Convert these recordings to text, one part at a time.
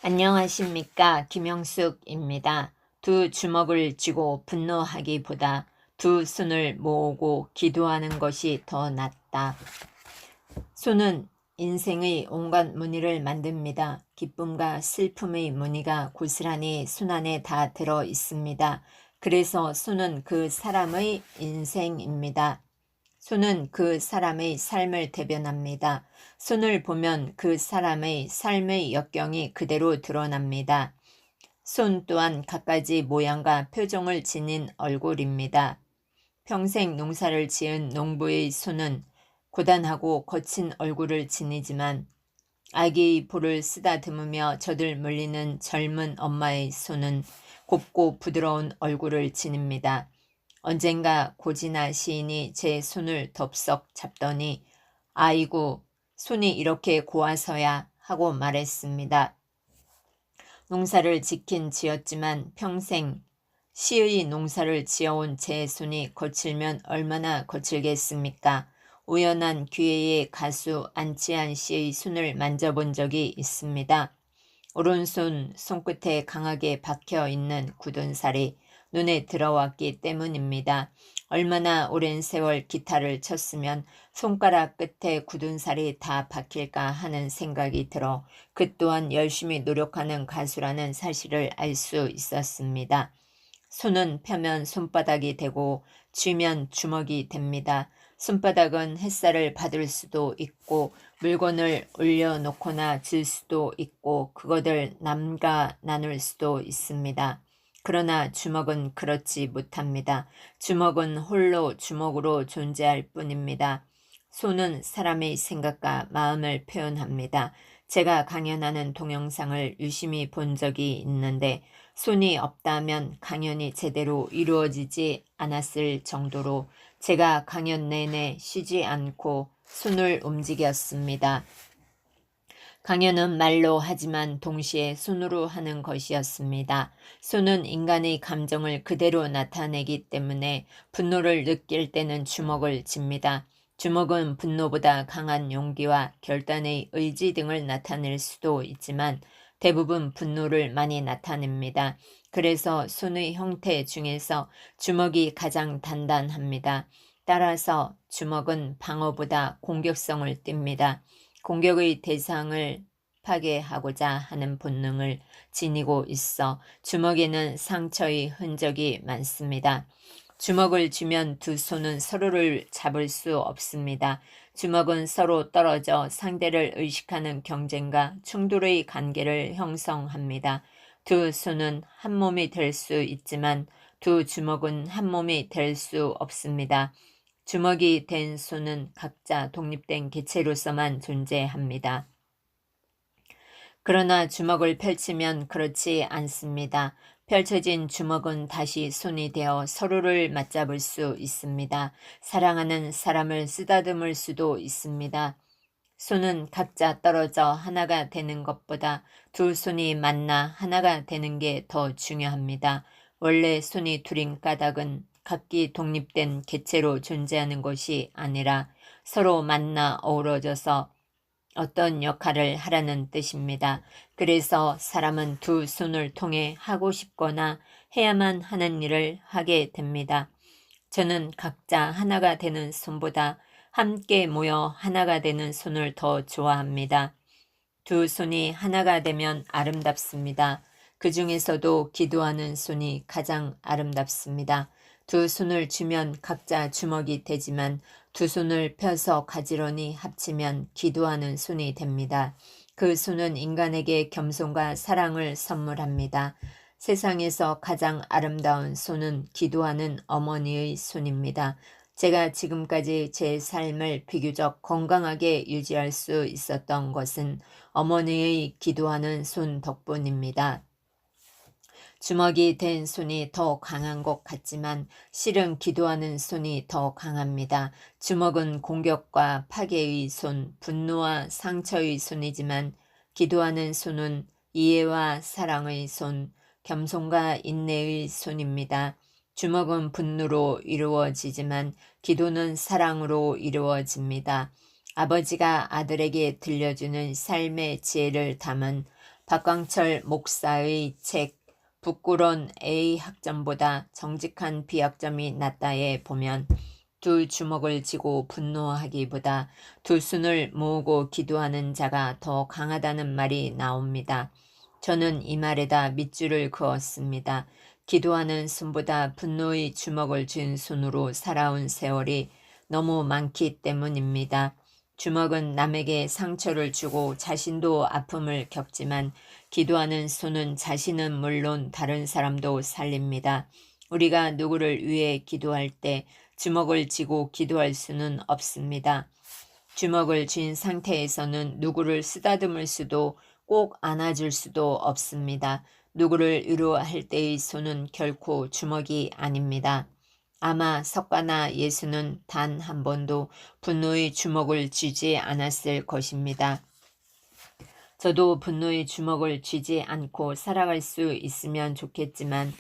안녕하십니까. 김영숙입니다. 두 주먹을 쥐고 분노하기보다 두 손을 모으고 기도하는 것이 더 낫다. 손은 인생의 온갖 무늬를 만듭니다. 기쁨과 슬픔의 무늬가 고스란히 손 안에 다 들어 있습니다. 그래서 손은 그 사람의 인생입니다. 손은 그 사람의 삶을 대변합니다. 손을 보면 그 사람의 삶의 역경이 그대로 드러납니다. 손 또한 갖가지 모양과 표정을 지닌 얼굴입니다. 평생 농사를 지은 농부의 손은 고단하고 거친 얼굴을 지니지만 아기의 볼을 쓰다듬으며 젖을 물리는 젊은 엄마의 손은 곱고 부드러운 얼굴을 지닙니다. 언젠가 고진아 시인이 제 손을 덥석 잡더니 아이고 손이 이렇게 고와서야 하고 말했습니다. 농사를 짓긴 지었지만 평생 시의 농사를 지어온 제 손이 거칠면 얼마나 거칠겠습니까? 우연한 기회에 가수 안치환 씨의 손을 만져본 적이 있습니다. 오른손 손끝에 강하게 박혀 있는 굳은 살이 눈에 들어왔기 때문입니다. 얼마나 오랜 세월 기타를 쳤으면 손가락 끝에 굳은 살이 다 박힐까 하는 생각이 들어 그 또한 열심히 노력하는 가수라는 사실을 알 수 있었습니다. 손은 펴면 손바닥이 되고 쥐면 주먹이 됩니다. 손바닥은 햇살을 받을 수도 있고 물건을 올려놓거나 질 수도 있고 그것을 남과 나눌 수도 있습니다. 그러나 주먹은 그렇지 못합니다. 주먹은 홀로 주먹으로 존재할 뿐입니다. 손은 사람의 생각과 마음을 표현합니다. 제가 강연하는 동영상을 유심히 본 적이 있는데 손이 없다면 강연이 제대로 이루어지지 않았을 정도로 제가 강연 내내 쉬지 않고 손을 움직였습니다. 강연은 말로 하지만 동시에 손으로 하는 것이었습니다. 손은 인간의 감정을 그대로 나타내기 때문에 분노를 느낄 때는 주먹을 쥡니다. 주먹은 분노보다 강한 용기와 결단의 의지 등을 나타낼 수도 있지만 대부분 분노를 많이 나타냅니다. 그래서 손의 형태 중에서 주먹이 가장 단단합니다. 따라서 주먹은 방어보다 공격성을 띱니다. 공격의 대상을 파괴하고자 하는 본능을 지니고 있어 주먹에는 상처의 흔적이 많습니다. 주먹을 쥐면 두 손은 서로를 잡을 수 없습니다. 주먹은 서로 떨어져 상대를 의식하는 경쟁과 충돌의 관계를 형성합니다. 두 손은 한 몸이 될 수 있지만 두 주먹은 한 몸이 될 수 없습니다. 주먹이 된 손은 각자 독립된 개체로서만 존재합니다. 그러나 주먹을 펼치면 그렇지 않습니다. 펼쳐진 주먹은 다시 손이 되어 서로를 맞잡을 수 있습니다. 사랑하는 사람을 쓰다듬을 수도 있습니다. 손은 각자 떨어져 하나가 되는 것보다 두 손이 만나 하나가 되는 게 더 중요합니다. 원래 손이 둘인 까닭은 각기 독립된 개체로 존재하는 것이 아니라 서로 만나 어우러져서 어떤 역할을 하라는 뜻입니다. 그래서 사람은 두 손을 통해 하고 싶거나 해야만 하는 일을 하게 됩니다. 저는 각자 하나가 되는 손보다 함께 모여 하나가 되는 손을 더 좋아합니다. 두 손이 하나가 되면 아름답습니다. 그 중에서도 기도하는 손이 가장 아름답습니다. 두 손을 쥐면 각자 주먹이 되지만 두 손을 펴서 가지런히 합치면 기도하는 손이 됩니다. 그 손은 인간에게 겸손과 사랑을 선물합니다. 세상에서 가장 아름다운 손은 기도하는 어머니의 손입니다. 제가 지금까지 제 삶을 비교적 건강하게 유지할 수 있었던 것은 어머니의 기도하는 손 덕분입니다. 주먹이 된 손이 더 강한 것 같지만 실은 기도하는 손이 더 강합니다. 주먹은 공격과 파괴의 손, 분노와 상처의 손이지만 기도하는 손은 이해와 사랑의 손, 겸손과 인내의 손입니다. 주먹은 분노로 이루어지지만 기도는 사랑으로 이루어집니다. 아버지가 아들에게 들려주는 삶의 지혜를 담은 박광철 목사의 책 부끄러운 A 학점보다 정직한 B 학점이 낫다에 보면 두 주먹을 쥐고 분노하기보다 두 손을 모으고 기도하는 자가 더 강하다는 말이 나옵니다. 저는 이 말에다 밑줄을 그었습니다. 기도하는 손보다 분노의 주먹을 쥔 손으로 살아온 세월이 너무 많기 때문입니다. 주먹은 남에게 상처를 주고 자신도 아픔을 겪지만 기도하는 손은 자신은 물론 다른 사람도 살립니다. 우리가 누구를 위해 기도할 때 주먹을 쥐고 기도할 수는 없습니다. 주먹을 쥔 상태에서는 누구를 쓰다듬을 수도 꼭 안아줄 수도 없습니다. 누구를 위로할 때의 손은 결코 주먹이 아닙니다. 아마 석가나 예수는 단 한 번도 분노의 주먹을 쥐지 않았을 것입니다. 저도 분노의 주먹을 쥐지 않고 살아갈 수 있으면 좋겠지만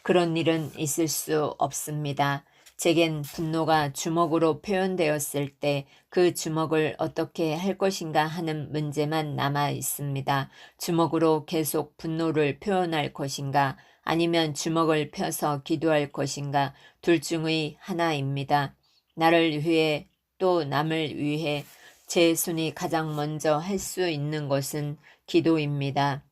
그런 일은 있을 수 없습니다. 제겐 분노가 주먹으로 표현되었을 때 그 주먹을 어떻게 할 것인가 하는 문제만 남아 있습니다. 주먹으로 계속 분노를 표현할 것인가 아니면 주먹을 펴서 기도할 것인가 둘 중의 하나입니다. 나를 위해 또 남을 위해 제 손이 가장 먼저 할 수 있는 것은 기도입니다.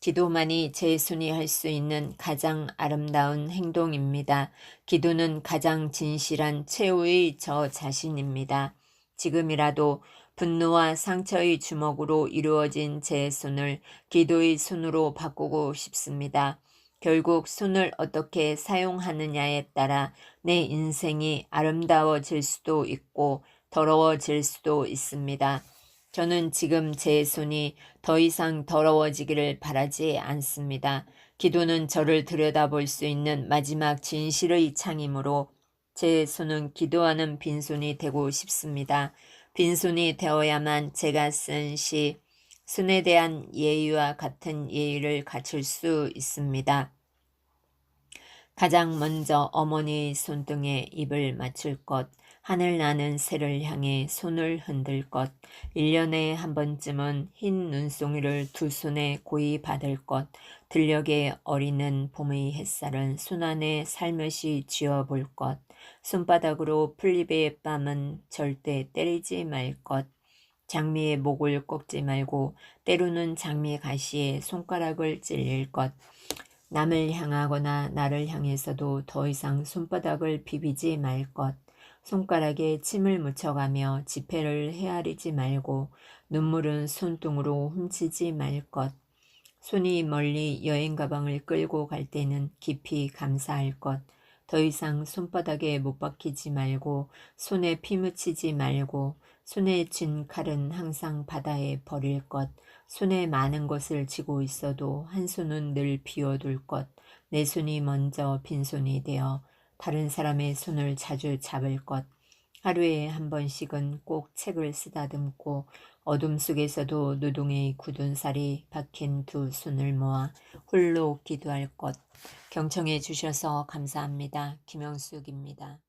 기도만이 제 손이 할 수 있는 가장 아름다운 행동입니다. 기도는 가장 진실한 최후의 저 자신입니다. 지금이라도 분노와 상처의 주먹으로 이루어진 제 손을 기도의 손으로 바꾸고 싶습니다. 결국 손을 어떻게 사용하느냐에 따라 내 인생이 아름다워질 수도 있고 더러워질 수도 있습니다. 저는 지금 제 손이 더 이상 더러워지기를 바라지 않습니다. 기도는 저를 들여다볼 수 있는 마지막 진실의 창이므로 제 손은 기도하는 빈손이 되고 싶습니다. 빈손이 되어야만 제가 쓴 시, 손에 대한 예의와 같은 예의를 갖출 수 있습니다. 가장 먼저 어머니의 손등에 입을 맞출 것, 하늘 나는 새를 향해 손을 흔들 것, 1년에 한 번쯤은 흰 눈송이를 두 손에 고이 받을 것, 들녘에 어리는 봄의 햇살은 손 안에 살며시 쥐어볼 것, 손바닥으로 풀잎의 뺨은 절대 때리지 말 것, 장미의 목을 꺾지 말고 때로는 장미 가시에 손가락을 찔릴 것, 남을 향하거나 나를 향해서도 더 이상 손바닥을 비비지 말 것, 손가락에 침을 묻혀가며 지폐를 헤아리지 말고 눈물은 손등으로 훔치지 말 것, 손이 멀리 여행 가방을 끌고 갈 때는 깊이 감사할 것, 더 이상 손바닥에 못 박히지 말고 손에 피 묻히지 말고 손에 쥔 칼은 항상 바다에 버릴 것, 손에 많은 것을 쥐고 있어도 한 손은 늘 비워둘 것, 내 손이 먼저 빈손이 되어 다른 사람의 손을 자주 잡을 것, 하루에 한 번씩은 꼭 책을 쓰다듬고 어둠 속에서도 누동의 굳은 살이 박힌 두 손을 모아 홀로 기도할 것. 경청해 주셔서 감사합니다. 김영숙입니다.